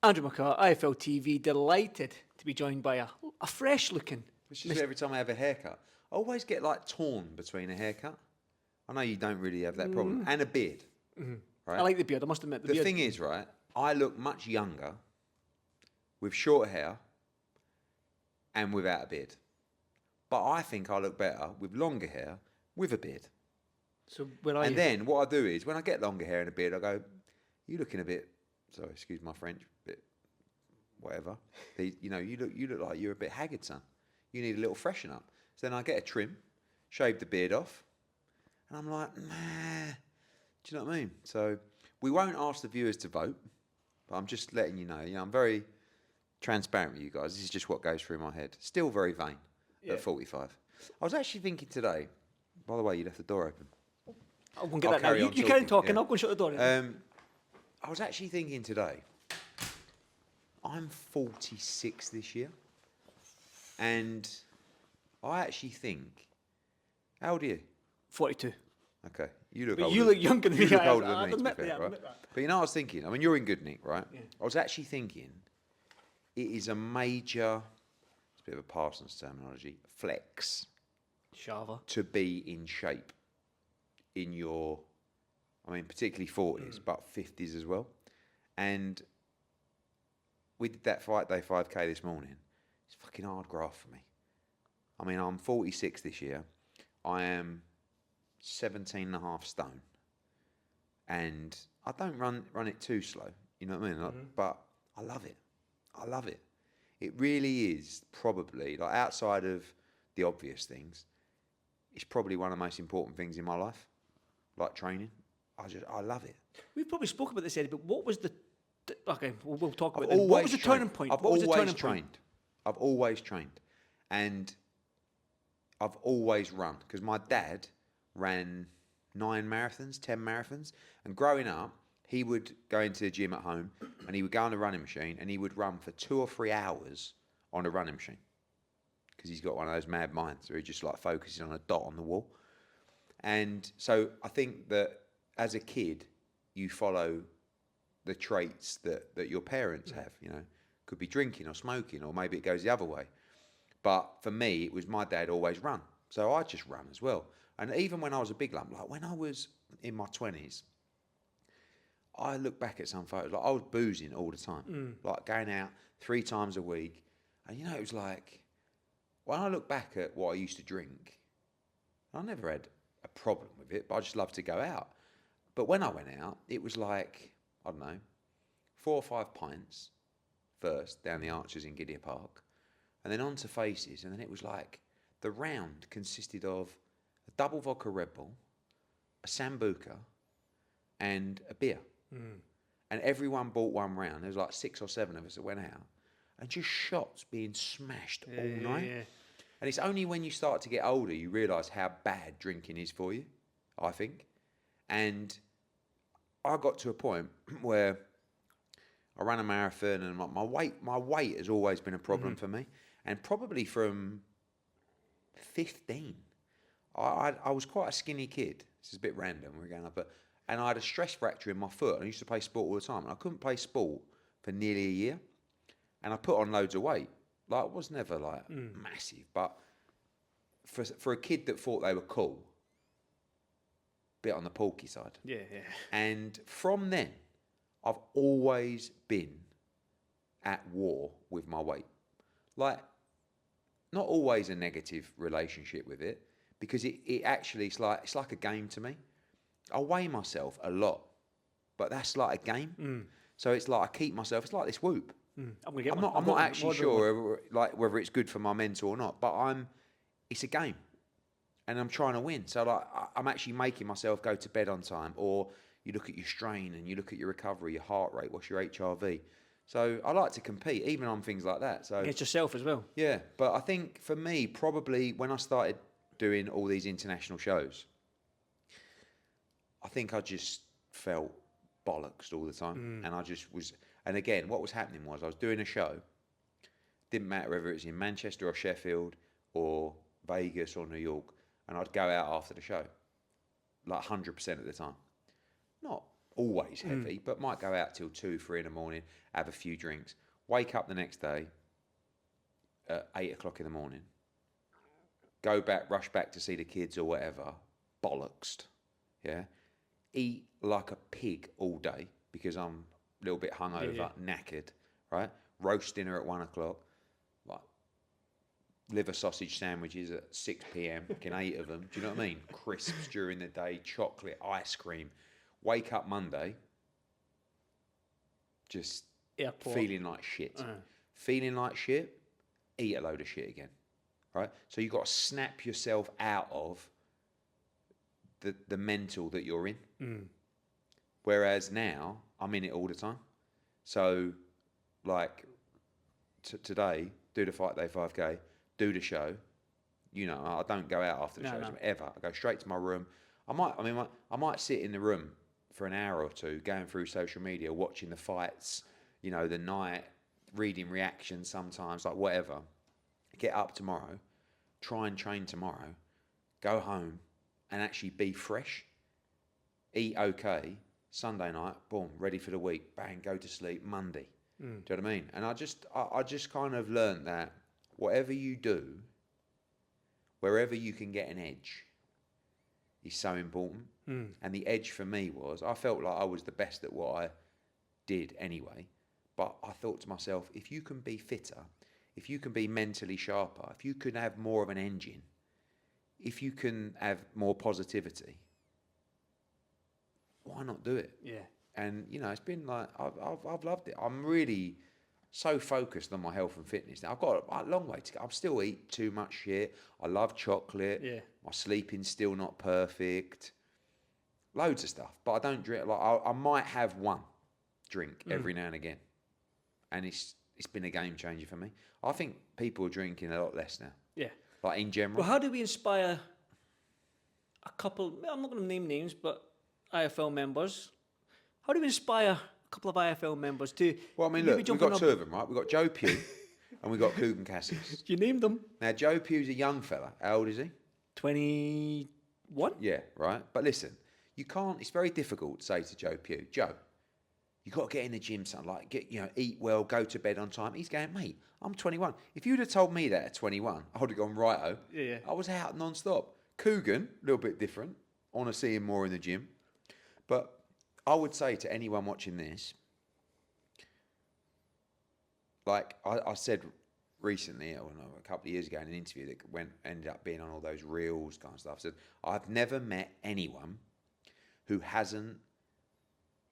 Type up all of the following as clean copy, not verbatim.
Andrew McCart, iFLTV, delighted to be joined by a fresh-looking... Which is every time I have a haircut. I always get like torn between a haircut. I know you don't really have that problem. And a beard. Right? I like the beard, I must admit. The thing is, right, I look much younger with short hair and without a beard. But I think I look better with longer hair with a beard. So where are you? And then what I do is, when I get longer hair and a beard, I go, you looking a bit, sorry, excuse my French, bit whatever. You look like you're a bit haggard, son. You need a little freshen up. So then I get a trim, shave the beard off, and I'm like, nah. Do you know what I mean? So we won't ask the viewers to vote, but I'm just letting you know. I'm very transparent with you guys. This is just what goes through my head. Still very vain at 45. I was actually thinking today, by the way, you left the door open. I'll go and get that now. You carry on talking, I'll go and shut the door. I was actually thinking today, I'm 46 this year, and I actually think, how old are you? 42. Okay, you look But older. you look younger than me. You look older than I me, to be admit fair, that, I right? admit that. But you know what I was thinking? I mean, you're in good nick, right? Yeah. I was actually thinking, it is a major, it's a bit of a Parsons terminology, flex Shava. to be in shape in your, I mean, particularly 40s, but 50s as well. And we did that Fight Day 5K this morning. It's fucking hard graft for me. I mean, I'm 46 this year. I am 17 and a half stone. And I don't run it too slow, you know what I mean? But I love it. I love it. It really is probably, like, outside of the obvious things, it's probably one of the most important things in my life, like training. I love it. We've probably spoken about this, Eddie, but what was the... Okay, we'll talk about I've it. What was always the trained. turning point? I've What was the always turning point? trained. I've always trained. And I've always run, because my dad ran 9 marathons, 10 marathons. And growing up, he would go into the gym at home and he would go on the running machine and he would run for 2 or 3 hours on a running machine. Because he's got one of those mad minds where he just like focuses on a dot on the wall. And so I think that as a kid, you follow the traits that your parents have, Could be drinking or smoking, or maybe it goes the other way. But for me, it was my dad always run. So I just run as well. And even when I was a big lump, like when I was in my 20s, I look back at some photos, like I was boozing all the time, like going out 3 times a week. And it was like, when I look back at what I used to drink, I never had a problem with it, but I just loved to go out. But when I went out, it was like, I don't know, 4 or 5 pints first down the Archers in Gidea Park, and then on to Faces, and then it was like the round consisted of a double vodka Red Bull, a Sambuca, and a beer. And everyone bought one round. There was like 6 or 7 of us that went out, and just shots being smashed all night. Yeah. And it's only when you start to get older you realise how bad drinking is for you, I think. And I got to a point where I ran a marathon, and my weight has always been a problem for me. And probably from 15, I was quite a skinny kid. This is a bit random, we're going up, and I had a stress fracture in my foot. I used to play sport all the time, and I couldn't play sport for nearly a year. And I put on loads of weight. Like, it was never like massive, but for a kid that thought they were cool, bit on the porky side. Yeah. And from then, I've always been at war with my weight. Like, not always a negative relationship with it, because it actually, it's like a game to me. I weigh myself a lot, but that's like a game. So it's like I keep myself, it's like this Whoop. I'm not actually sure whether it's good for my mental or not, but it's a game, and I'm trying to win. So like I'm actually making myself go to bed on time, or you look at your strain and you look at your recovery, your heart rate, what's your HRV. So I like to compete, even on things like that. So against yourself as well. Yeah, but I think for me, probably when I started doing all these international shows, I think I just felt bollocksed all the time, and I just was. And again, what was happening was I was doing a show. Didn't matter whether it was in Manchester or Sheffield or Vegas or New York, and I'd go out after the show, like 100% of the time. Not always heavy, but might go out till 2, 3 in the morning, have a few drinks, wake up the next day at 8 o'clock in the morning, go back, rush back to see the kids or whatever, bollocksed, yeah, eat like a pig all day because I'm a little bit hungover, knackered, right? Roast dinner at 1 o'clock, like liver sausage sandwiches at 6 p.m, fucking 8 of them, do you know what I mean? Crisps during the day, chocolate, ice cream. Wake up Monday, just feeling like shit. Feeling like shit, eat a load of shit again, right? So you've got to snap yourself out of the mental that you're in. Whereas now, I'm in it all the time. So, like, today, do the Fight Day 5K, do the show. You know, I don't go out after the shows ever. I go straight to my room. I might sit in the room for an hour or two, going through social media, watching the fights, you know, the night, reading reactions sometimes, like whatever. Get up tomorrow, try and train tomorrow, go home and actually be fresh, eat okay, Sunday night, boom, ready for the week, bang, go to sleep, Monday. Do you know what I mean? And I just kind of learned that whatever you do, wherever you can get an edge, is so important. And the edge for me was, I felt like I was the best at what I did anyway. But I thought to myself, if you can be fitter, if you can be mentally sharper, if you can have more of an engine, if you can have more positivity, why not do it? Yeah. And, you know, it's been like, I've loved it. I'm really so focused on my health and fitness now. I've got a long way to go. I still eat too much shit. I love chocolate. Yeah. My sleeping's still not perfect. Loads of stuff. But I don't drink. Like I might have one drink every now and again. And it's been a game changer for me. I think people are drinking a lot less now. Yeah. Like in general. Well, how do we inspire a couple, I'm not going to name names, but IFL members. How do we inspire a couple of IFL members to... Well, I mean, look, we've got two of them, right? We've got Joe Pugh and we've got Cougan Cassius. You named them. Now, Joe Pugh's a young fella. How old is he? 21. Yeah, right. But listen, you can't... It's very difficult to say to Joe Pugh, Joe, you got to get in the gym, son. Like, eat well, go to bed on time. He's going, mate, I'm 21. If you'd have told me that at 21, I would have gone, righto. Yeah. I was out non-stop. Cougan, a little bit different. I want to see him more in the gym. But I would say to anyone watching this, like I said recently, or no, a couple of years ago in an interview that ended up being on all those reels kind of stuff, I said, I've never met anyone who hasn't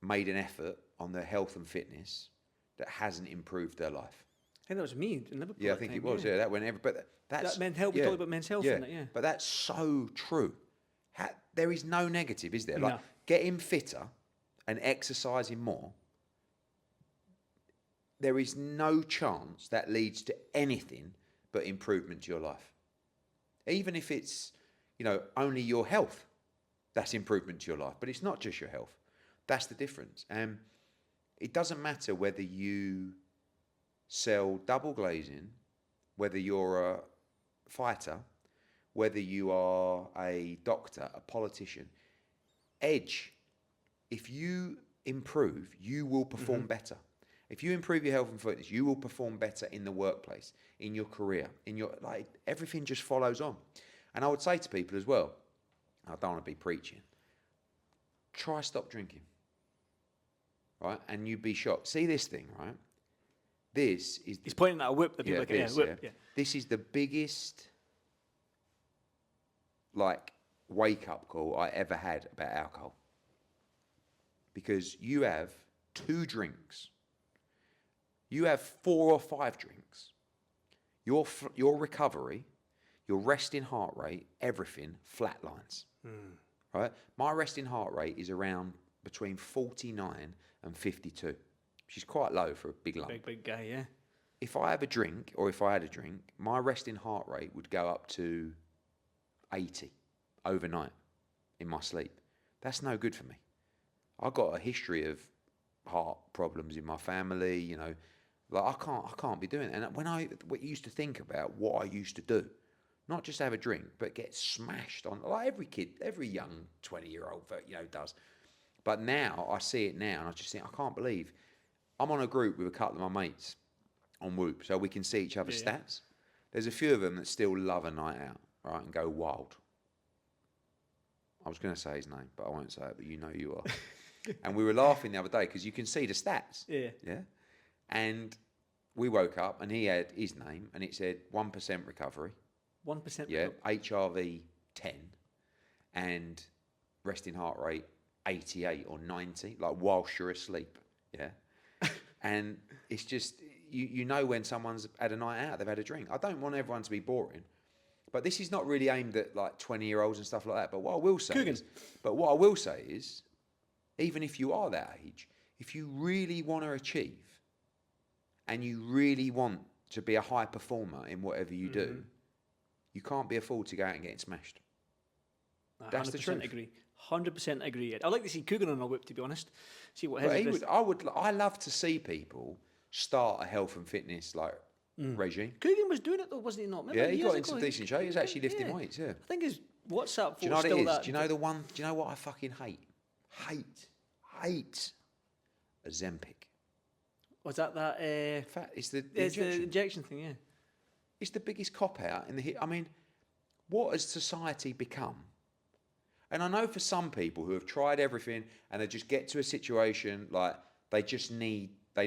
made an effort on their health and fitness that hasn't improved their life. I think that was me in Liverpool. Yeah, I think it was. Yeah, that went but that's that men's health. We talked about men's health. Yeah, but that's so true. There is no negative, is there? Like getting fitter and exercising more. There is no chance that leads to anything but improvement to your life. Even if it's, only your health, that's improvement to your life. But it's not just your health. That's the difference. And it doesn't matter whether you sell double glazing, whether you're a fighter, whether you are a doctor, a politician. Edge, if you improve, you will perform better. If you improve your health and fitness, you will perform better in the workplace, in your career, everything just follows on. And I would say to people as well, I don't want to be preaching, try stop drinking, right? And you'd be shocked. See this thing, right? This is... He's pointing at a whip that people whip. Yeah. This is the biggest, wake-up call I ever had about alcohol. Because you have 2 drinks. You have 4 or 5 drinks. Your recovery, your resting heart rate, everything flatlines. Right? My resting heart rate is around between 49 and 52, which is quite low for a big lump. Big guy, yeah. If I have a drink, or if I had a drink, my resting heart rate would go up to 80 overnight in my sleep. That's no good for me. I've got a history of heart problems in my family, I can't be doing it. And when I used to think about what I used to do, not just have a drink, but get smashed on, like every kid, every young 20-year-old, does. But now I see it now, and I just think I can't believe I'm on a group with a couple of my mates on Whoop, so we can see each other's stats. There's a few of them that still love a night out, right, and go wild. I was going to say his name, but I won't say it. But you know you are. And we were laughing the other day because you can see the stats. Yeah. And we woke up and he had his name and it said 1% recovery. 1%. Yeah. HRV 10 and resting heart rate 88 or 90, like whilst you're asleep. Yeah. And it's just, you know when someone's had a night out, they've had a drink. I don't want everyone to be boring, but this is not really aimed at like 20-year-olds and stuff like that. But what I will say is, even if you are that age, if you really want to achieve and you really want to be a high performer in whatever you do, you can't be a fool to go out and get smashed. That's the truth. 100% agree. I'd like to see Coogan on a Whip, to be honest. See what his I love to see people start a health and fitness regime. Coogan was doing it though, wasn't he not? Remember, he got into decent shape. He was actually lifting weights. Yeah. I think his WhatsApp. Do you know what it is? Do you know Do you know what I fucking hate? Hate. Ozempic. Was that? It's the injection thing. Yeah. It's the biggest cop out in the. I mean, what has society become? And I know for some people who have tried everything and they just get to a situation like they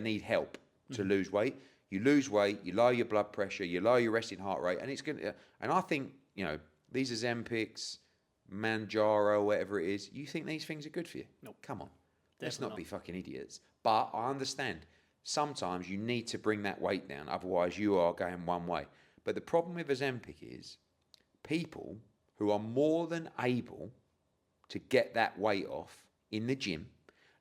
need help to lose weight. You lose weight, you lower your blood pressure, you lower your resting heart rate, and it's gonna. And I think these Ozempics, Manjaro, whatever it is. You think these things are good for you? Nope. Come on, let's not be fucking idiots. But I understand sometimes you need to bring that weight down, otherwise you are going one way. But the problem with Ozempic is people who are more than able to get that weight off in the gym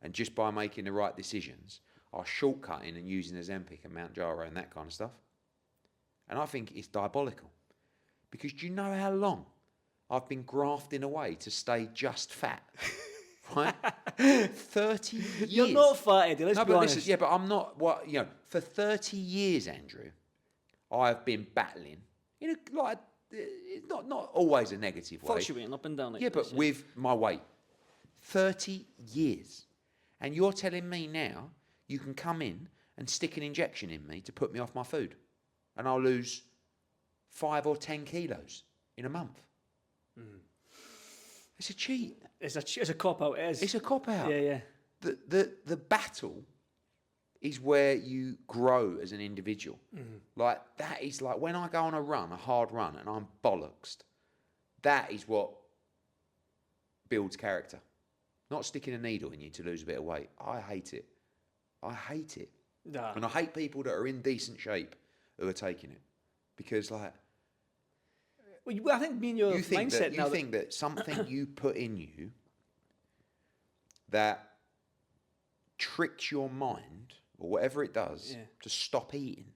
and just by making the right decisions are shortcutting and using Ozempic and Mount Jaro and that kind of stuff. And I think it's diabolical. Because do you know how long I've been grafting away to stay just fat? Right? 30 years. You're not fat, Eddie, let's be honest. Listen, but I'm not, for 30 years, Andrew, I've been battling, not always a negative way. Fluctuating up and down. But with my weight. 30 years. And you're telling me now you can come in and stick an injection in me to put me off my food and I'll lose 5 or 10 kilos in a month. It's a cheat. It's a cop-out, it is. It's a cop-out. Yeah. The battle is where you grow as an individual. Like, that is like when I go on a hard run, and I'm bollocksed, that is what builds character. Not sticking a needle in you to lose a bit of weight. I hate it. Nah. And I hate people that are in decent shape who are taking it. Because, like... Well, I think me and your mindset now... You think that something you put in you that tricks your mind, or whatever it does, to stop eating,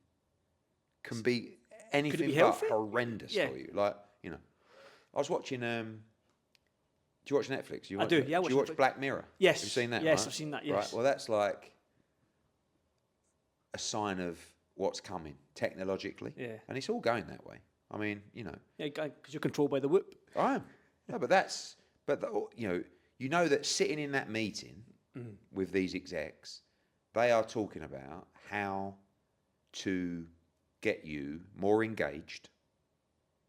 can be anything but horrendous for you. Like, I was watching... do you watch Netflix? I do, yeah. Do you watch Black Mirror? Yes. Have you seen that? Yes, right? I've seen that, yes. Right, well, that's like a sign of what's coming technologically. Yeah. And it's all going that way. I mean, Yeah, because you're controlled by the Whoop. I am. No, but you know that sitting in that meeting with these execs, they are talking about how to get you more engaged,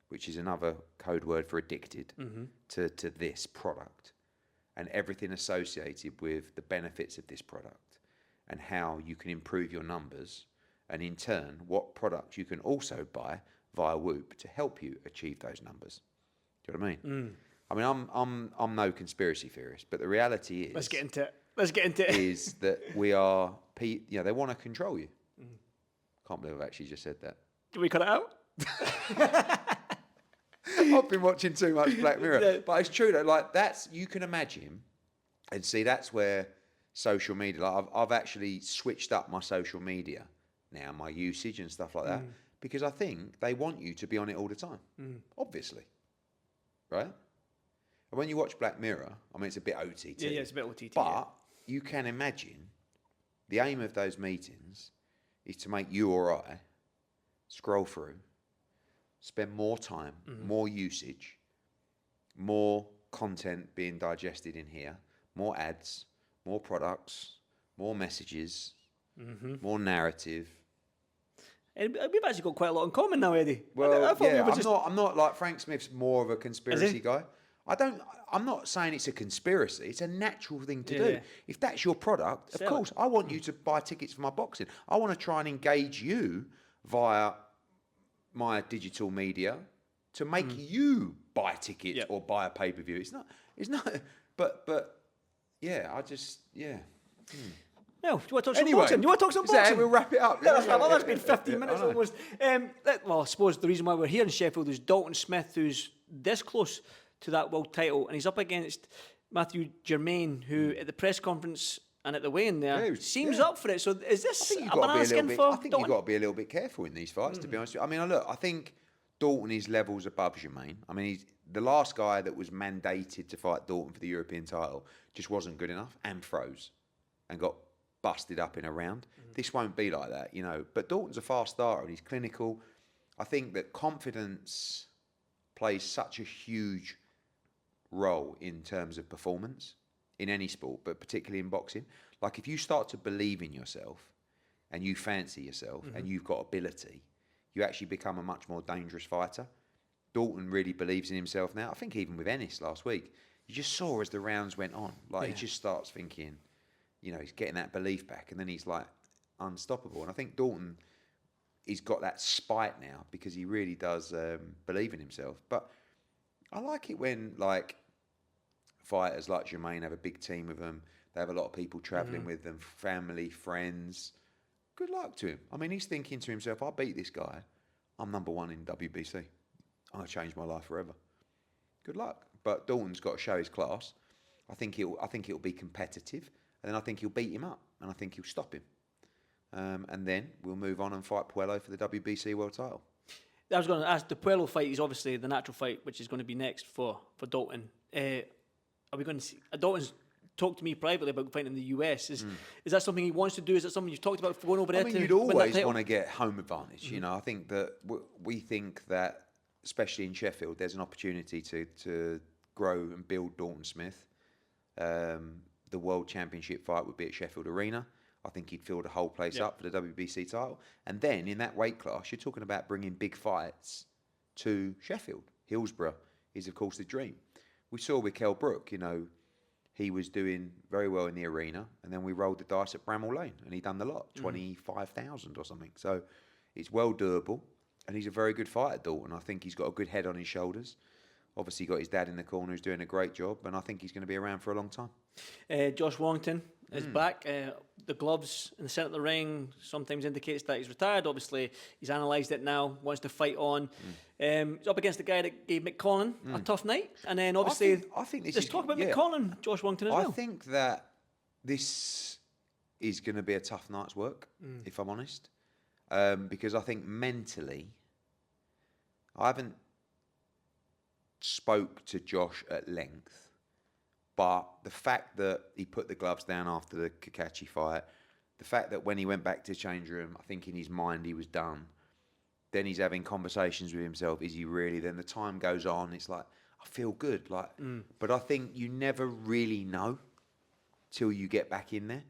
which is another code word for addicted, to this product and everything associated with the benefits of this product and how you can improve your numbers and in turn what products you can also buy via Whoop to help you achieve those numbers. Do you know what I mean? I mean, I'm no conspiracy theorist, but the reality is... Let's get into it. ...is that we are... they want to control you. Can't believe I've actually just said that. Can we cut it out? I've been watching too much Black Mirror. But it's true, though. Like, you can imagine, and see, that's where social media... Like, I've actually switched up my social media now, my usage and stuff like that, because I think they want you to be on it all the time, obviously. Right? And when you watch Black Mirror, I mean, it's a bit OTT. Yeah, it's a bit OTT. But you can imagine the aim of those meetings is to make you or I scroll through, spend more time, more usage, more content being digested in here, more ads, more products, more messages, more narrative. And we've actually got quite a lot in common now, Eddie. Well, I thought we were I'm not like Frank Smith's more of a conspiracy guy. I'm not saying it's a conspiracy. It's a natural thing to do. Yeah. If that's your product, of course, I want you to buy tickets for my boxing. I want to try and engage you via my digital media to make you buy tickets or buy a pay-per-view. It's not, but yeah, No, do you want to talk some Anyway, boxing? Do you want to talk some boxing? We'll wrap it up. That's been 15 minutes I know. almost. Well, I suppose the reason why we're here in Sheffield is Dalton Smith, who's this close to that world title, and he's up against Matthew Germain, who at the press conference and at the weigh-in there seems up for it. So is this I think asking for I think Dalton? you've got to be a little bit careful in these fights, to be honest with you. I mean, look, I think Dalton is levels above Germain. I mean, he's the last guy that was mandated to fight Dalton for the European title just wasn't good enough and froze and got busted up in a round. This won't be like that, you know. But Dalton's a fast starter and he's clinical. I think that confidence plays such a huge role in terms of performance in any sport, but particularly in boxing. Like if you start to believe in yourself and you fancy yourself and you've got ability, you actually become a much more dangerous fighter. Dalton really believes in himself now. I think even with Ennis last week, you just saw as the rounds went on, like he just starts thinking, you know, he's getting that belief back, and then he's like unstoppable. And I think Dalton, he's got that spite now because he really does believe in himself. But I like it when like fighters like Germain have a big team with them. They have a lot of people travelling with them, family, friends. Good luck to him. I mean, he's thinking to himself, I'll beat this guy. I'm number one in WBC. I'm going to change my life forever. Good luck. But Dalton's got to show his class. I think it'll be competitive. And then I think he'll beat him up. And I think he'll stop him. And then we'll move on and fight Puello for the WBC world title. I was going to ask, the Puello fight is obviously the natural fight, which is going to be next for Dalton. Are we going to see... Dalton's talked to me privately about fighting in the US. Is that something he wants to do? Is that something you've talked about going over there to win that title? You'd always want to get home advantage. You know, I think that we think that, especially in Sheffield, there's an opportunity to grow and build Dalton Smith. The World Championship fight would be at Sheffield Arena. I think he'd fill the whole place up for the WBC title. And then in that weight class, you're talking about bringing big fights to Sheffield. Hillsborough is, of course, the dream. We saw with Kell Brook, you know, he was doing very well in the arena, and then we rolled the dice at Bramall Lane, and he done the lot, 25,000 or something. So it's well doable, and he's a very good fighter, Dalton. I think he's got a good head on his shoulders. Obviously, got his dad in the corner who's doing a great job, and I think he's going to be around for a long time. Josh Warrington is back. The gloves in the centre of the ring sometimes indicates that he's retired. Obviously, he's analysed it now, wants to fight on. He's up against the guy that gave McCollum a tough night. And then obviously, I think this let's talk about McCollum, Josh Warrington as well. I think that this is going to be a tough night's work, if I'm honest. Because I think mentally, I haven't spoke to Josh at length, but the fact that he put the gloves down after the Kakachi fight, the fact that when he went back to the change room, I think in his mind he was done. Then he's having conversations with himself. Is he really? Then the time goes on. It's like, I feel good. Like, but I think you never really know till you get back in there.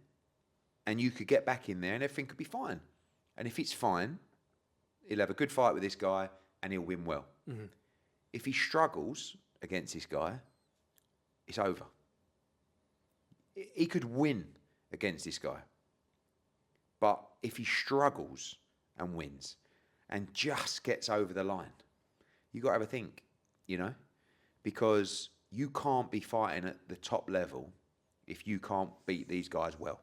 And you could get back in there and everything could be fine. And if it's fine, he'll have a good fight with this guy and he'll win well. If he struggles against this guy, it's over. He could win against this guy. But if he struggles and wins and just gets over the line, you got to have a think, you know, because you can't be fighting at the top level if you can't beat these guys well.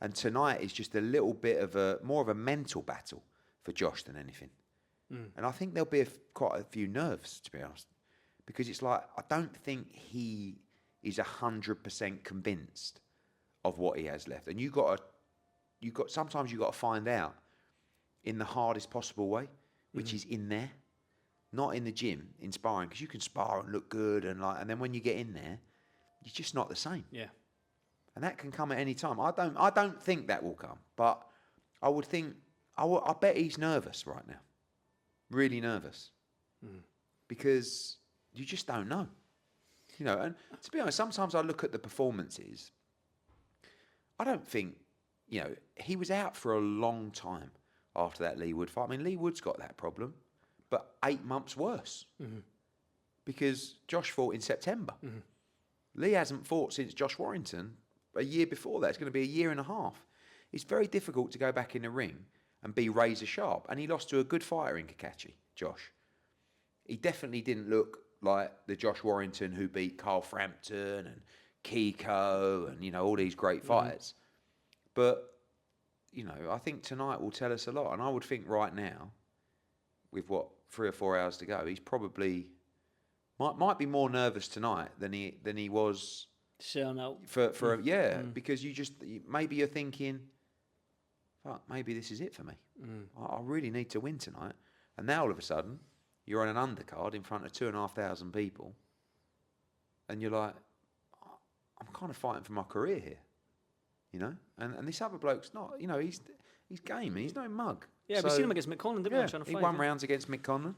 And tonight is just a little bit of more of a mental battle for Josh than anything. And I think there'll be quite a few nerves, to be honest, because it's like, I don't think he is 100% convinced of what he has left. And sometimes you got to find out in the hardest possible way, which is in there, not in the gym, in sparring, because you can spar and look good, and then when you get in there, you're just not the same. Yeah. And that can come at any time. I don't think that will come, but I would think, I bet he's nervous right now. Really nervous. Because you just don't know. You know, and to be honest, sometimes I look at the performances I don't think, he was out for a long time after that Lee Wood fight. I mean, Lee Wood's got that problem, but 8 months worse. Because Josh fought in September. Lee hasn't fought since Josh Warrington a year before that. It's going to be a year and a half. It's very difficult to go back in the ring and be razor sharp. And he lost to a good fighter in Kakachi, Josh. He definitely didn't look like the Josh Warrington who beat Carl Frampton and Kiko and, all these great fighters. But, I think tonight will tell us a lot. And I would think right now, with 3 or 4 hours to go, he's probably might be more nervous tonight than he was because maybe you're thinking, fuck, maybe this is it for me. I really need to win tonight. And now all of a sudden, you're on an undercard in front of 2,500 people, and you're like, I'm kind of fighting for my career here, And this other bloke's not, he's game. He's no mug. Yeah, we've seen him against Mick Conlon, didn't we? He won rounds against Mick Conlon.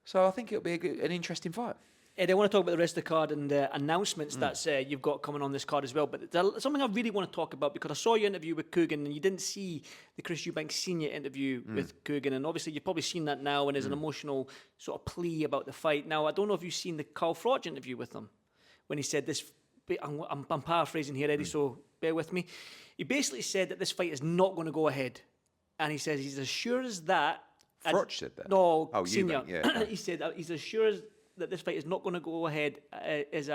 So I think it'll be an interesting fight. Ed, I want to talk about the rest of the card and the announcements that you've got coming on this card as well. But there's something I really want to talk about, because I saw your interview with Coogan and you didn't see the Chris Eubank Sr. interview with Coogan. And obviously you've probably seen that now, and there's an emotional sort of plea about the fight. Now, I don't know if you've seen the Carl Froch interview with him when he said this. I'm paraphrasing here, Eddie, so bear with me. He basically said that this fight is not going to go ahead. And he says he's as sure as that. Froch said that? No, Senior. Yeah. He said he's as sure as that this fight is not going to go ahead as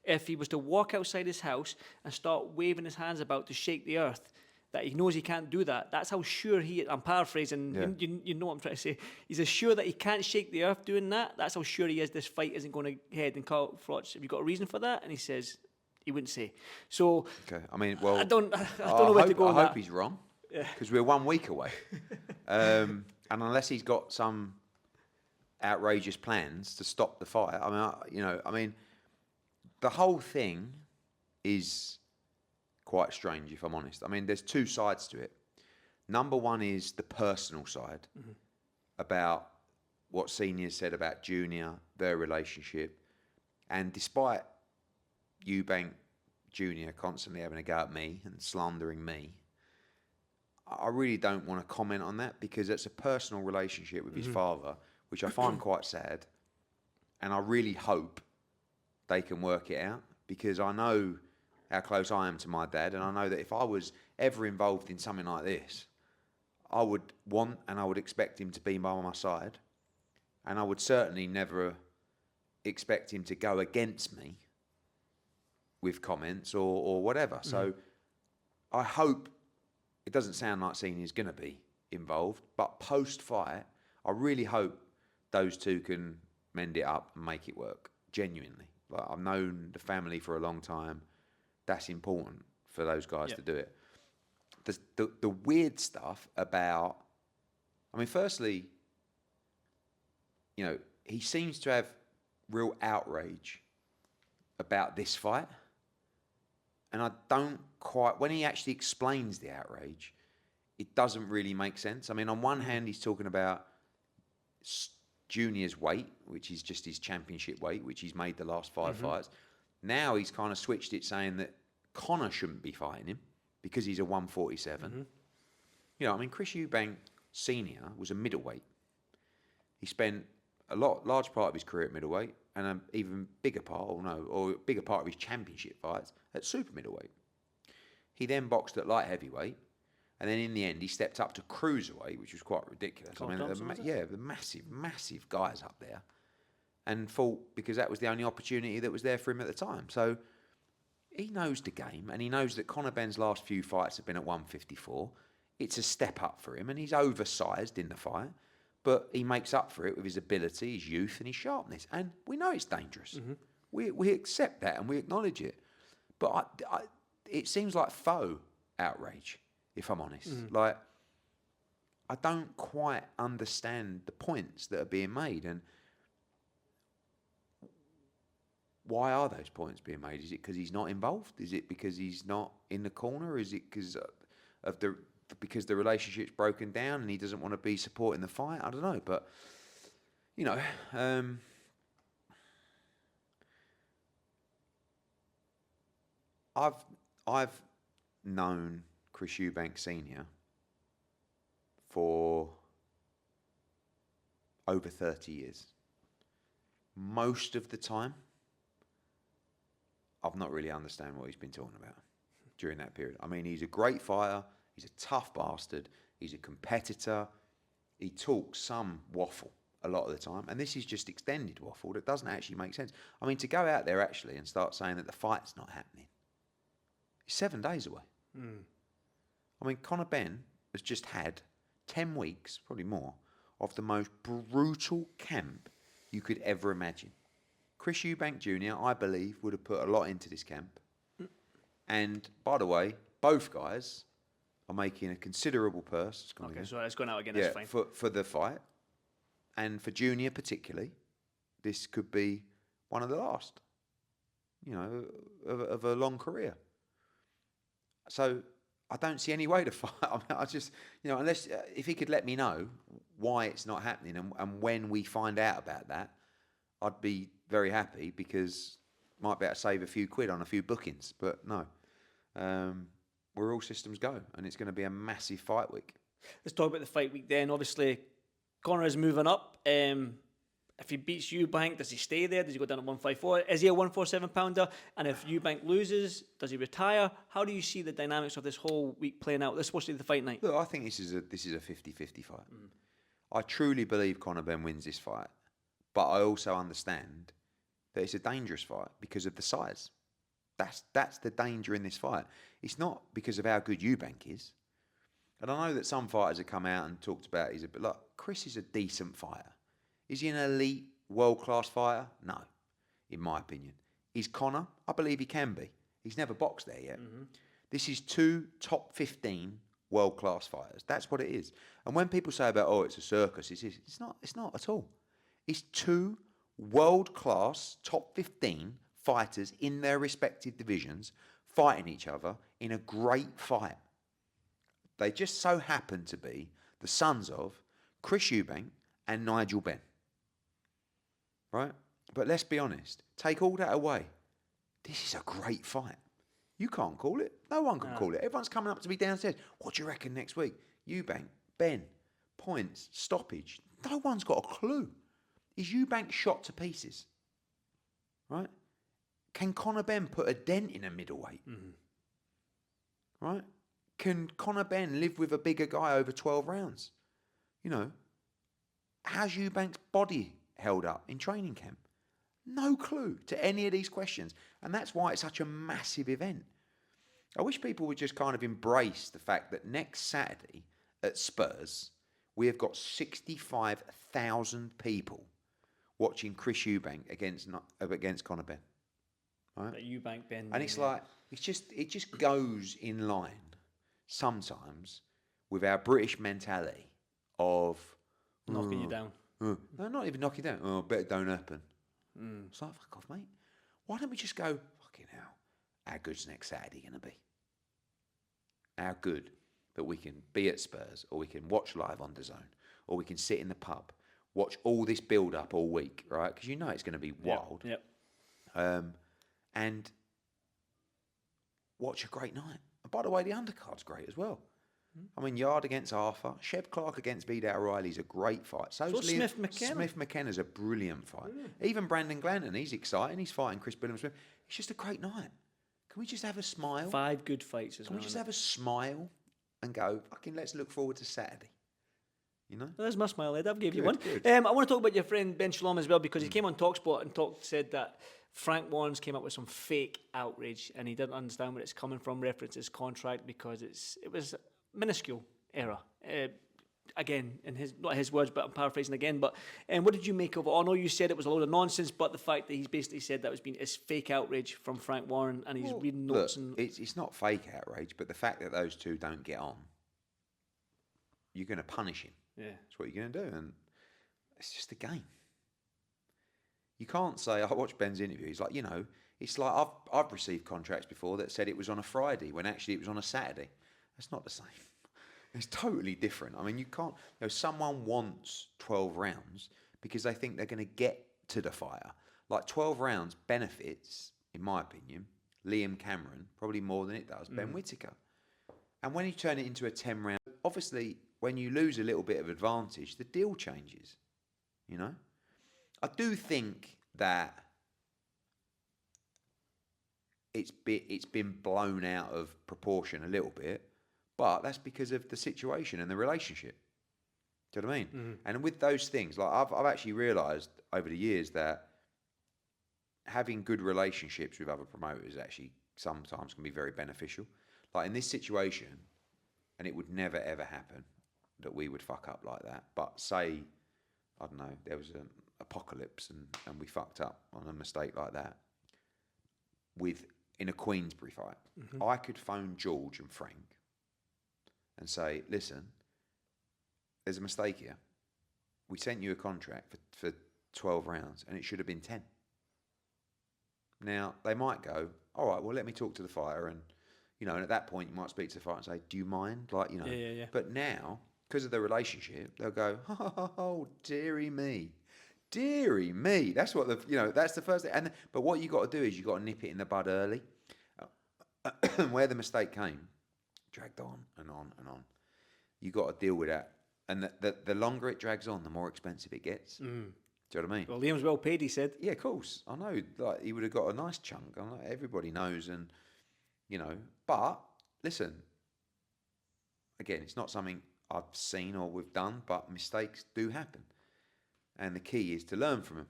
if he was to walk outside his house and start waving his hands about to shake the earth, that he knows he can't do that. That's how sure he is. I'm paraphrasing. Yeah. You know what I'm trying to say. He's as sure that he can't shake the earth doing that. That's how sure he is this fight isn't going to head. And Carl Froch, have you got a reason for that? And he says he wouldn't say. So, okay. I mean, well, I don't know where to go. I hope he's wrong, because we're 1 week away. And unless he's got some outrageous plans to stop the fight, I mean, the whole thing is quite strange, if I'm honest. I mean, there's two sides to it. Number one is the personal side, about what Senior said about Junior, their relationship. And despite Eubank Jr. constantly having a go at me and slandering me, I really don't want to comment on that, because it's a personal relationship with his father, which I find quite sad. And I really hope they can work it out, because I know how close I am to my dad, and I know that if I was ever involved in something like this, I would want and I would expect him to be by my side, and I would certainly never expect him to go against me with comments or whatever. So I hope, it doesn't sound like Senior's going to be involved, but post-fight, I really hope those two can mend it up and make it work, genuinely. Like, I've known the family for a long time. That's important for those guys to do it. The weird stuff about, I mean, firstly, he seems to have real outrage about this fight. And I don't quite, when he actually explains the outrage, it doesn't really make sense. I mean, on one hand, he's talking about Junior's weight, which is just his championship weight, which he's made the last 5 fights. Now he's kind of switched it, saying that Conor shouldn't be fighting him because he's a 147. I mean, Chris Eubank Sr. was a middleweight. He spent a large part of his career at middleweight, and an even bigger part, or a bigger part of his championship fights at super middleweight. He then boxed at light heavyweight, and then in the end he stepped up to cruiserweight, which was quite ridiculous. Carl the massive guys up there, and fought because that was the only opportunity that was there for him at the time. So he knows the game, and he knows that Conor Benn's last few fights have been at 154. It's a step up for him, and he's oversized in the fight. But he makes up for it with his ability, his youth, and his sharpness. And we know it's dangerous. We accept that and we acknowledge it. But it seems like faux outrage, if I'm honest. Like, I don't quite understand the points that are being made. And why are those points being made? Is it because he's not involved? Is it because he's not in the corner? Is it because the relationship's broken down and he doesn't want to be supporting the fight? I don't know, but I've known Chris Eubank Sr. for over 30 years. Most of the time, I've not really understand what he's been talking about during that period. I mean, he's a great fighter. He's a tough bastard. He's a competitor. He talks some waffle a lot of the time. And this is just extended waffle that doesn't actually make sense. I mean, to go out there actually and start saying that the fight's not happening. It's 7 days away. I mean, Conor Benn has just had 10 weeks, probably more, of the most brutal camp you could ever imagine. Chris Eubank Jr., I believe, would have put a lot into this camp. And, by the way, both guys are making a considerable purse. Okay, so it's going out again, yeah, that's fine. For the fight. And for Junior particularly, this could be one of the last, of a long career. So I don't see any way to fight. I mean, I just, unless, if he could let me know why it's not happening and when we find out about that, I'd be very happy because might be able to save a few quid on a few bookings. But no, we're all systems go, and it's going to be a massive fight week. Let's talk about the fight week then. Obviously, Conor is moving up. If he beats Eubank, does he stay there? Does he go down to 154? Is he a 147 pounder? And if Eubank loses, does he retire? How do you see the dynamics of this whole week playing out? This is supposed to be the fight night. Look, I think this is a 50-50 fight. I truly believe Conor Benn wins this fight, but I also understand that it's a dangerous fight because of the size. That's the danger in this fight. It's not because of how good Eubank is. And I know that some fighters have come out and talked about Chris is a decent fighter. Is he an elite, world-class fighter? No, in my opinion. Is Conor? I believe he can be. He's never boxed there yet. This is 2 top 15 world-class fighters. That's what it is. And when people say about, it's a circus, it's not at all. It's 2 world-class top 15 fighters in their respective divisions fighting each other in a great fight. They just so happen to be the sons of Chris Eubank and Nigel Benn. Right? But let's be honest. Take all that away. This is a great fight. You can't call it. No one can call it. Everyone's coming up to me downstairs. What do you reckon next week? Eubank, Benn, points, stoppage. No one's got a clue. Is Eubank shot to pieces? Right? Can Conor Benn put a dent in a middleweight? Right? Can Conor Benn live with a bigger guy over 12 rounds? How's Eubank's body held up in training camp? No clue to any of these questions. And that's why it's such a massive event. I wish people would just kind of embrace the fact that next Saturday at Spurs, we have got 65,000 people watching Chris Eubank against Conor Benn. Right? Eubank, Benn. And it's like, it just goes in line sometimes with our British mentality of knocking you down. No, not even knocking down. I bet it don't happen. It's like, fuck off, mate. Why don't we just go, fucking hell, how good's next Saturday going to be? How good that we can be at Spurs, or we can watch live on DAZN, or we can sit in the pub, watch all this build-up all week, right? Because it's going to be wild. Yep. And watch a great night. And by the way, the undercard's great as well. I mean, Yard against Arthur, Sheb Clark against Vidal O'Reilly's a great fight. So Smith McKenna. Smith McKenna's a brilliant fight. Even Brandon Glanton, he's exciting. He's fighting Chris Billiam Smith. It's just a great night. Can we just have a smile? 5 good fights as well. Can we just have a smile and go, fucking let's look forward to Saturday? Well, there's my smile, Ed. I've gave you Good, one. good. I want to talk about your friend Ben Shalom as well, because he came on TalkSport and said that Frank Warren's came up with some fake outrage and he didn't understand where it's coming from, reference his contract, because it was minuscule error. Again, not his words, but I'm paraphrasing again. But what did you make of it? I know you said it was a load of nonsense, but the fact that he's basically said that it's fake outrage from Frank Warren, and he's reading notes. It's not fake outrage, but the fact that those two don't get on, you're going to punish him. Yeah, that's what you're going to do, and it's just a game. You can't say, I watched Ben's interview. He's like, it's like I've received contracts before that said it was on a Friday when actually it was on a Saturday. That's not the same. It's totally different. I mean, you can't. Someone wants 12 rounds because they think they're going to get to the fighter. Like 12 rounds benefits, in my opinion, Liam Cameron probably more than it does Ben Whittaker. And when you turn it into a 10 round, obviously when you lose a little bit of advantage, the deal changes, you know? I do think that it's been blown out of proportion a little bit, but that's because of the situation and the relationship. Do you know what I mean? Mm-hmm. And with those things, like I've actually realised over the years that having good relationships with other promoters actually sometimes can be very beneficial. Like in this situation, and it would never ever happen that we would fuck up like that. But say, I don't know, there was an apocalypse and we fucked up on a mistake like that in a Queensberry fight. Mm-hmm. I could phone George and Frank and say, listen, there's a mistake here. We sent you a contract for 12 rounds and it should have been 10. Now, they might go, all right, well, let me talk to the fighter. And, you know, and at that point, you might speak to the fighter and say, do you mind? Like, you know. Yeah. But now, because of the relationship, they'll go, oh, dearie me. Dearie me. That's what that's the first thing. But what you got to do is you got to nip it in the bud early. Where the mistake came, dragged on and on and on. You got to deal with that. And the longer it drags on, the more expensive it gets. Mm. Do you know what I mean? Well, Liam's well paid, he said. Yeah, of course. I know. Like he would have got a nice chunk. Everybody knows, and you know. But listen, again, it's not something I've seen or we've done, but mistakes do happen, and the key is to learn from them,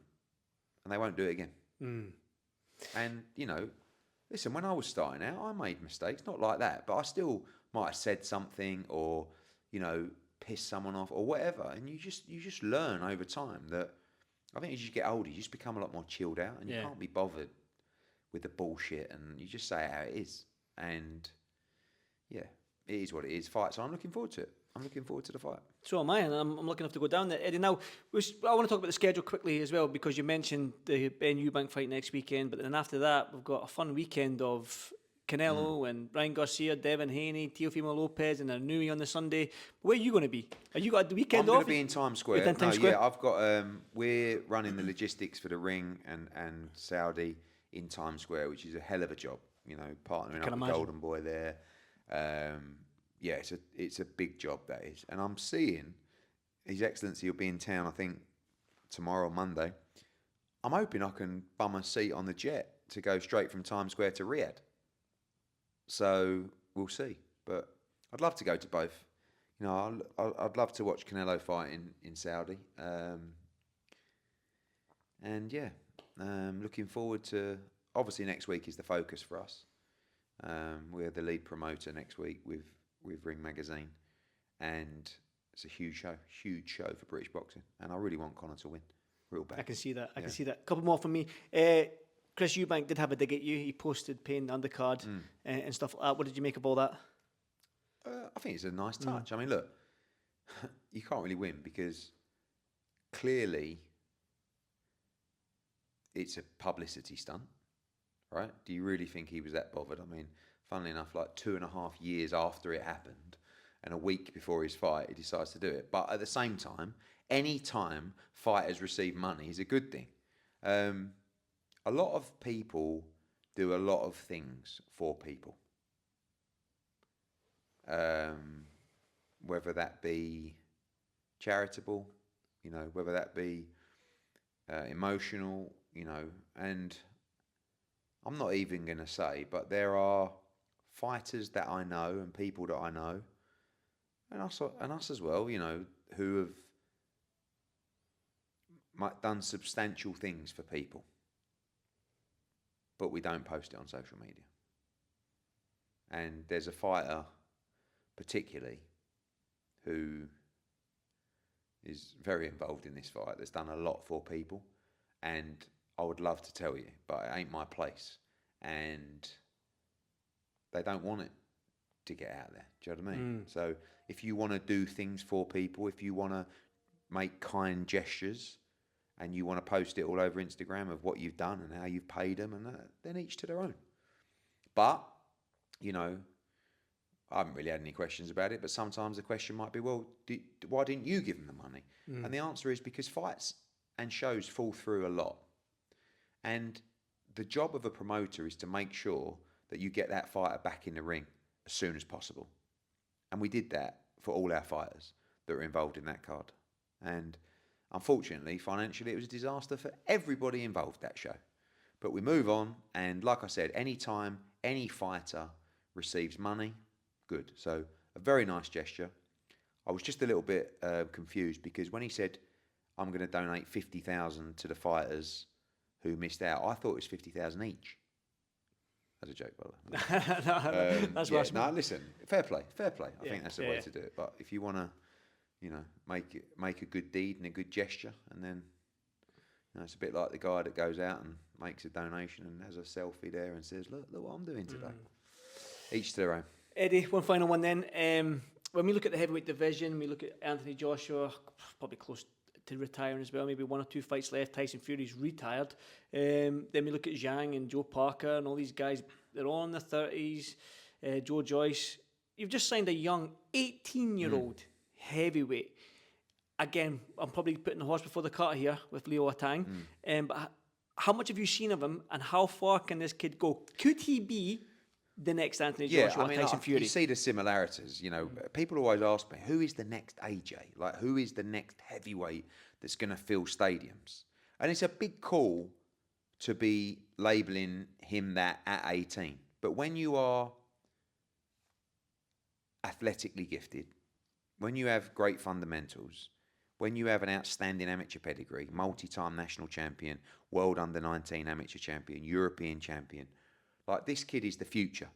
and they won't do it again. Mm. And you know, listen, when I was starting out, I made mistakes, not like that, but I still might have said something or you know, piss someone off or whatever, and you just learn over time that. I think as you get older, you just become a lot more chilled out, and you can't be bothered with the bullshit, and you just say it how it is. And yeah, it is what it is. Fight. So I'm looking forward to it. I'm looking forward to the fight. So am I, and I'm lucky enough to go down there. Eddie, now I want to talk about the schedule quickly as well, because you mentioned the Ben Eubank fight next weekend, but then after that we've got a fun weekend of Canelo and Ryan Garcia, Devin Haney, Teofimo Lopez, and Nui on the Sunday. Where are you going to be? Have you got the weekend off? I'm going to be in Times Square. Yeah, I've got. We're running the logistics for the ring and Saudi in Times Square, which is a hell of a job. You know, partnering up with Golden Boy there. Yeah, it's a big job, that is. And I'm seeing His Excellency will be in town, I think, tomorrow, Monday. I'm hoping I can bum a seat on the jet to go straight from Times Square to Riyadh. So we'll see, but I'd love to go to both. You know, I'd love to watch Canelo fight in Saudi, and yeah, looking forward to. Obviously, next week is the focus for us. We're the lead promoter next week with Ring Magazine, and it's a huge show for British boxing, and I really want Conor to win, real bad. I can see that. I can see that. A couple more from me. Chris Eubank did have a dig at you. He posted pain undercard and stuff like that. What did you make of all that? I think it's a nice touch. I mean, look, you can't really win because clearly it's a publicity stunt, right? Do you really think he was that bothered? I mean, funnily enough, like 2.5 years after it happened and a week before his fight, he decides to do it. But at the same time, any time fighters receive money is a good thing. A lot of people do a lot of things for people. Whether that be charitable, you know, whether that be emotional, you know, and I'm not even going to say, but there are fighters that I know and people that I know, and us as well, you know, who have done substantial things for people. But we don't post it on social media. And there's a fighter, particularly, who is very involved in this fight, that's done a lot for people. And I would love to tell you, but it ain't my place. And they don't want it to get out there. Do you know what I mean? So if you want to do things for people, if you want to make kind gestures, and you want to post it all over Instagram of what you've done and how you've paid them, and that, then each to their own. But, you know, I haven't really had any questions about it, but sometimes the question might be, well, why didn't you give them the money? And the answer is because fights and shows fall through a lot. And the job of a promoter is to make sure that you get that fighter back in the ring as soon as possible. And we did that for all our fighters that were involved in that card. And unfortunately, financially, it was a disaster for everybody involved, that show. But we move on, and like I said, anytime any fighter receives money, good. So a very nice gesture. I was just a little bit confused because when he said, I'm going to donate 50,000 to the fighters who missed out, I thought it was 50,000 each. As a joke, by the way. That's yeah, what no, listen, fair play. I think that's the way yeah. to do it. But if you want to, make a good deed and a good gesture, and then, it's a bit like the guy that goes out and makes a donation and has a selfie there and says, look what I'm doing today. Each to their own. Eddie, one final one then. When we look at the heavyweight division, we look at Anthony Joshua, probably close to retiring as well, maybe 1 or 2 fights left. Tyson Fury's retired. Then we look at Zhang and Joe Parker and all these guys. They're all in their 30s. Joe Joyce. You've just signed a young 18-year-old heavyweight. Again, I'm probably putting the horse before the cart here with Leo Atang. But how much have you seen of him, and how far can this kid go? Could he be the next Anthony Joshua, Tyson Fury? You see the similarities. People always ask me, who is the next AJ? Like, who is the next heavyweight that's going to fill stadiums? And it's a big call to be labelling him that at 18. But when you are athletically gifted, when you have great fundamentals, when you have an outstanding amateur pedigree, multi-time national champion, world under-19 amateur champion, European champion, like, this kid is the future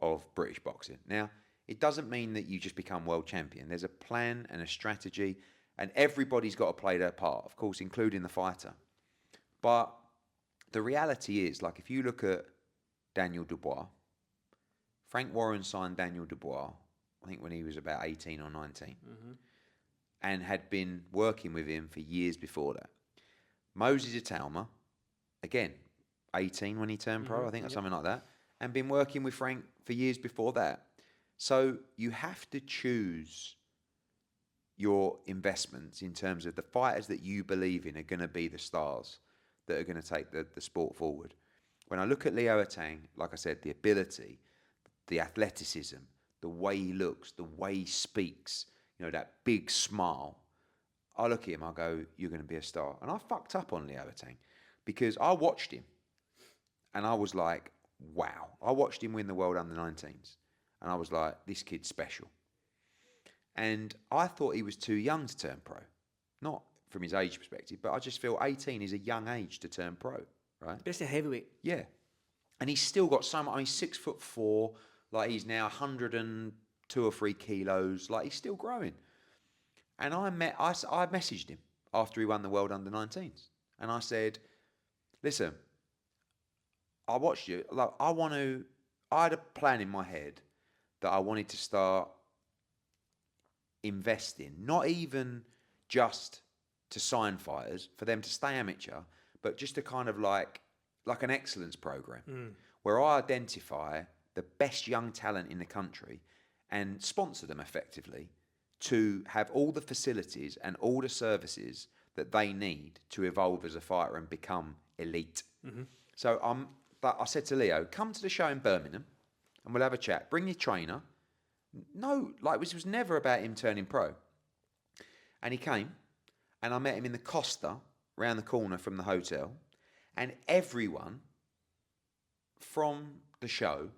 of British boxing. Now, it doesn't mean that you just become world champion. There's a plan and a strategy, and everybody's got to play their part, of course, including the fighter. But the reality is, like, if you look at Daniel Dubois, Frank Warren signed Daniel Dubois, I think when he was about 18 or 19, and had been working with him for years before that. Moses Italma, again, 18 when he turned pro, I think, or something like that, and been working with Frank for years before that. So you have to choose your investments in terms of the fighters that you believe in are going to be the stars that are going to take the sport forward. When I look at Leo Atang, like I said, the ability, the athleticism, the way he looks, the way he speaks, that big smile, I look at him, I go, you're going to be a star. And I fucked up on Leo Atang because I watched him and I was like, wow. I watched him win the world under-19s and I was like, this kid's special. And I thought he was too young to turn pro. Not from his age perspective, but I just feel 18 is a young age to turn pro, right? But it's a heavyweight. Yeah. And he's still got so much, he's 6'4", like he's now 102 or 3 kilos, like he's still growing. And I messaged him after he won the world under-19s. And I said, listen, I watched you, like I had a plan in my head that I wanted to start investing, not even just to sign fighters, for them to stay amateur, but just to kind of like an excellence program where I identify the best young talent in the country and sponsor them effectively to have all the facilities and all the services that they need to evolve as a fighter and become elite. So I said to Leo, come to the show in Birmingham and we'll have a chat. Bring your trainer. No, like this was never about him turning pro. And he came and I met him in the Costa round the corner from the hotel, and everyone from the show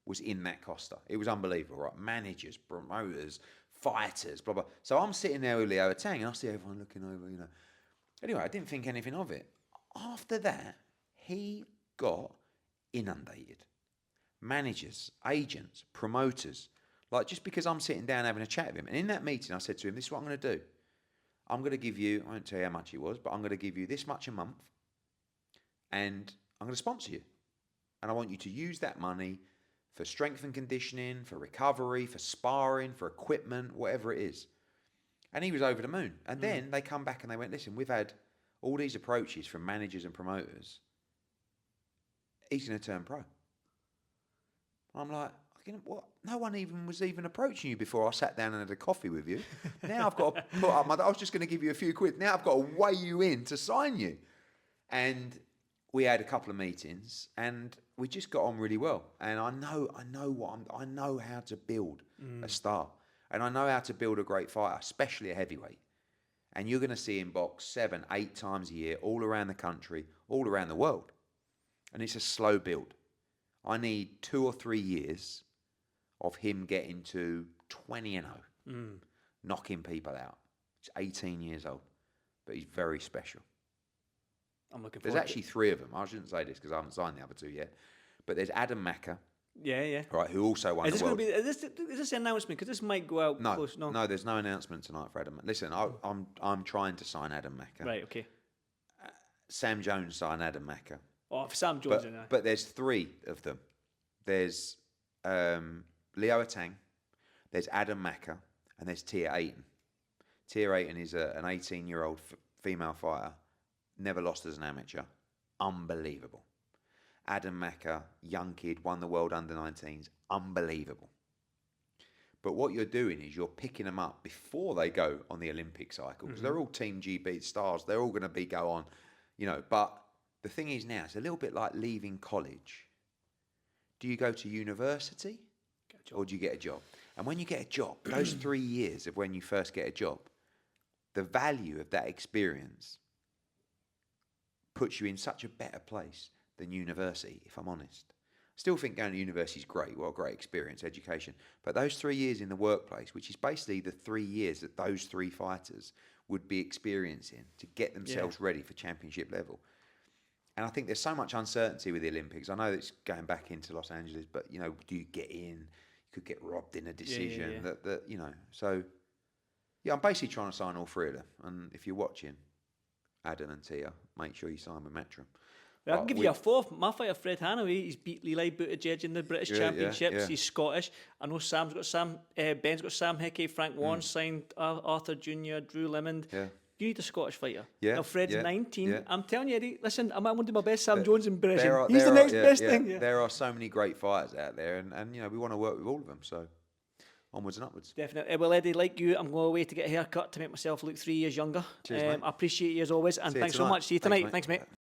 was in that Costa. It was unbelievable, right? Managers, promoters, fighters, blah, blah. So I'm sitting there with Leo Atang and I see everyone looking over, Anyway, I didn't think anything of it. After that, he got inundated. Managers, agents, promoters. Like, just because I'm sitting down having a chat with him. And in that meeting, I said to him, this is what I'm going to do. I'm going to give you, I won't tell you how much it was, but I'm going to give you this much a month. And I'm going to sponsor you. And I want you to use that money for strength and conditioning, for recovery, for sparring, for equipment, whatever it is. And he was over the moon. And then they come back and they went, listen, we've had all these approaches from managers and promoters. He's going to turn pro. I'm like, what? No one even was approaching you before I sat down and had a coffee with you. Now I've got to put up I was just going to give you a few quid. Now I've got to weigh you in to sign you. And we had a couple of meetings and we just got on really well. And I know how to build a star, and I know how to build a great fighter, especially a heavyweight. And you're going to see him box 7, 8 times a year, all around the country, all around the world. And it's a slow build. I need 2 or 3 years of him getting to 20-0, knocking people out. He's 18 years old, but he's very special. I'm looking There's forward actually 3 of them. I shouldn't say this because I haven't signed the other 2 yet. But there's Adam Macker. Yeah. Right, who also won the world. Is this an announcement? Because this might go out close. No, there's no announcement tonight for Adam. Listen, I'm trying to sign Adam Macker. Right, okay. Sam Jones signed Adam Macker. Oh, if Sam Jones in there. But there's 3 of them. There's Leo Atang, there's Adam Macker, and there's Tia Ayton. Tia Ayton is an 18-year-old female fighter, never lost as an amateur. Unbelievable. Adam Macker, young kid, won the world under-19s. Unbelievable. But what you're doing is you're picking them up before they go on the Olympic cycle, because they're all Team GB stars. They're all going to go on, But the thing is now, it's a little bit like leaving college. Do you go to university or do you get a job? And when you get a job, those 3 years of when you first get a job, the value of that experience puts you in such a better place than university, if I'm honest. I still think going to university is great, well, great experience, education. But those 3 years in the workplace, which is basically the 3 years that those 3 fighters would be experiencing to get themselves ready for championship level. And I think there's so much uncertainty with the Olympics. I know it's going back into Los Angeles, but, do you get in? You could get robbed in a decision. So, I'm basically trying to sign all 3 of them. And if you're watching, Adam and Tia, make sure you sign with Metro. I can give you a 4th. My fighter, Fred Hanaway, he's beat Levi Buttigieg in the British Championships. Yeah. He's Scottish. I know Ben's got Sam Hickey, Frank Warren signed, Arthur Jr., Drew Lemond. Yeah. You need a Scottish fighter. Yeah. Now, Fred's 19. Yeah. I'm telling you, Eddie, listen, I'm going to do my best Sam Jones impression. He's He's the next best thing. Yeah. There are so many great fighters out there, and we want to work with all of them. So, onwards and upwards. Definitely. Well, Eddie, like you, I'm going away to get a haircut to make myself look 3 years younger. Cheers, mate. I appreciate you as always, and See you thanks so tonight. much. See you tonight. Thanks, mate. Thanks, mate.